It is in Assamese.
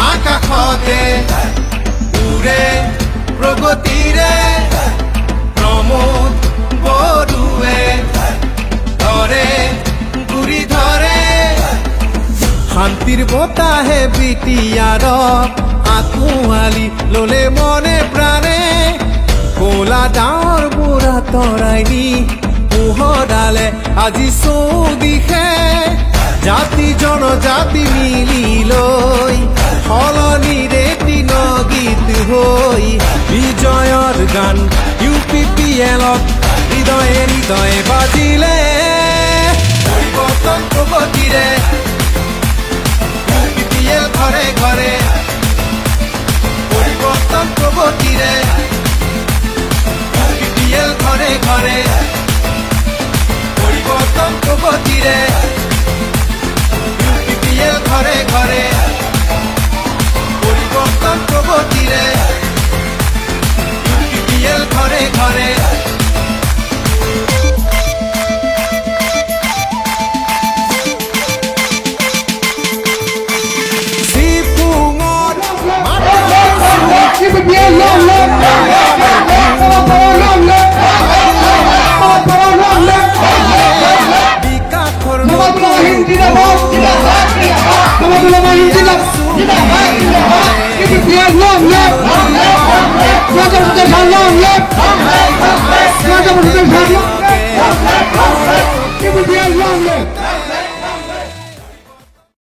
আকাশতে উৰে প্ৰগতিৰে প্ৰমোদ বড়ুৱে ধৰে গুৰি ধৰে শান্তিৰ বতাহে বিটিয়াৰক আঁকোৱালি ললে মনে প্ৰাণে কোলা ডাৱৰ বুঢ়া তৰাই নি পোহৰালে আজি চৌদিশে জাতি জনজাতি মিলি লৈ সলনিৰে তিন গীত হৈ বিজয়ৰ গান UPPLত হৃদয়ে হৃদয়ে বাজিলে পৰিৱৰ্তন প্ৰগতিৰে UPPL ঘৰে ঘৰে পৰিৱৰ্তন প্ৰগতিৰে UPPL ঘৰে ঘৰে পৰিৱৰ্তন প্ৰগতিৰে UPPL ঘৰে ঘৰে পৰিৱৰ্তন প্ৰগতিৰে UPPL ঘৰে ঘৰে Give me the long live!